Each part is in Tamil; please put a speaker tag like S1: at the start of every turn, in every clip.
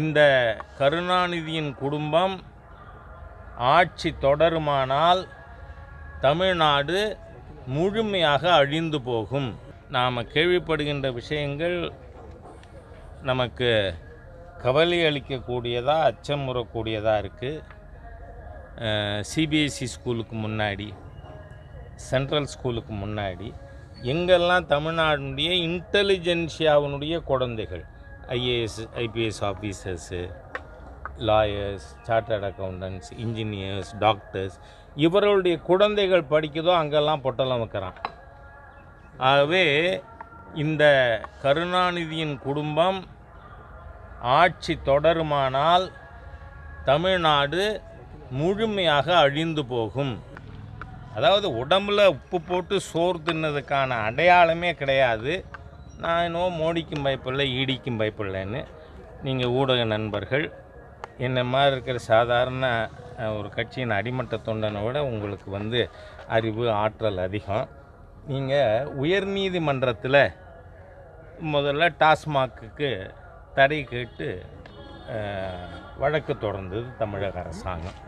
S1: இந்த கருணாநிதியின் குடும்பம் ஆட்சி தொடருமானால் தமிழ்நாடு முழுமையாக அழிந்து போகும். நாம் கேள்விப்படுகின்ற விஷயங்கள் நமக்கு கவலை அளிக்கக்கூடியதாக, அச்சமுறக்கூடியதாக இருக்குது. சிபிஎஸ்சி ஸ்கூலுக்கு முன்னாடி, சென்ட்ரல் ஸ்கூலுக்கு முன்னாடி எங்கெல்லாம் தமிழ்நாடுடைய இன்டெலிஜென்சியாவினுடைய குழந்தைகள், IAS IPS officers, lawyers, chartered accountants, engineers, doctors, இவர்களுடைய குழந்தைகள் படிக்குதோ அங்கெல்லாம் பொட்டலம் வைக்கிறான். ஆகவே இந்த கருணாநிதியின் குடும்பம் ஆட்சி தொடருமானால் தமிழ்நாடு முழுமையாக அழிந்து போகும். அதாவது உடம்பில் உப்பு போட்டு சோறு தின்னதுக்கான அடையாளமே கிடையாது. நான் என்னவோ மோடிக்கும் பயப்படலை, ஈடிக்கும் பயப்படலைன்னு நீங்கள் ஊடக நண்பர்கள், என்ன மாதிரி இருக்கிற சாதாரண ஒரு கட்சியின் அடிமட்ட தொண்டனை விட உங்களுக்கு அறிவு, ஆற்றல் அதிகம். நீங்கள் உயர்நீதிமன்றத்தில் முதல்ல டாஸ்மாக்கு தடை கேட்டு வழக்கு தொடர்ந்தது தமிழக அரசாங்கம்.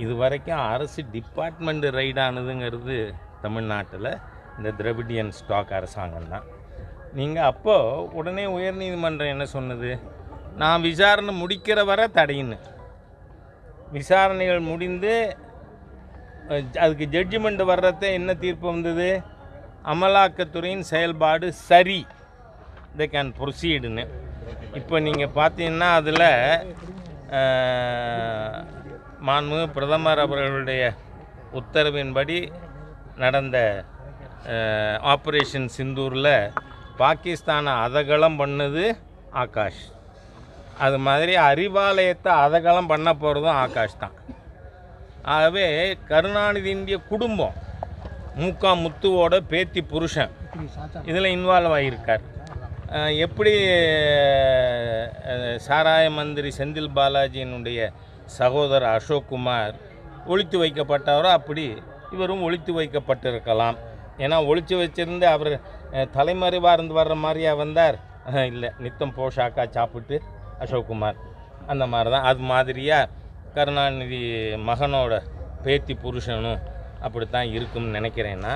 S1: இது வரைக்கும் அரசு டிபார்ட்மெண்ட் ரைடானதுங்கிறது தமிழ்நாட்டில் இந்த திராவிடியன் ஸ்டாக் அரசாங்கம் தான். நீங்கள் அப்போது உடனே உயர்நீதிமன்றம் என்ன சொன்னது? நான் விசாரணை முடிக்கிற வரை தடையின்னு. விசாரணைகள் முடிந்து அதுக்கு ஜட்ஜ்மெண்ட் வர்றத என்ன தீர்ப்பு வந்தது? அமலாக்கத்துறையின் செயல்பாடு சரி, தே கேன் ப்ரொசீடுன்னு. இப்போ நீங்கள் பார்த்தீங்கன்னா அதில் மாண்புமிகு பிரதமர் அவர்களுடைய உத்தரவின்படி நடந்த ஆப்ரேஷன் சிந்தூரில் பாகிஸ்தானை அதகலம் பண்ணது ஆகாஷ். அது மாதிரி அறிவாலயத்தை அதகலம் பண்ண போகிறதும் ஆகாஷ் தான். ஆகவே கருணாநிதியினுடைய குடும்பம் முத்துவோட பேத்தி புருஷன் இதில் இன்வால்வ் ஆகியிருக்கார். எப்படி சாராய மந்திரி செந்தில் பாலாஜியினுடைய சகோதரர் அசோக்குமார் ஒழித்து வைக்கப்பட்டவரோ அப்படி இவரும் ஒழித்து வைக்கப்பட்டிருக்கலாம். ஏன்னா ஒழித்து வச்சிருந்து அவர் தலைமறைவாக இருந்து வர்ற மாதிரியா வந்தார்? இல்லை, நித்தம் போஷாக்கா சாப்பிட்டு அசோக்குமார் அந்த மாதிரி தான். அது மாதிரியாக கருணாநிதி மகனோட பேத்தி புருஷனும் அப்படித்தான் இருக்கும்னு நினைக்கிறேன்னா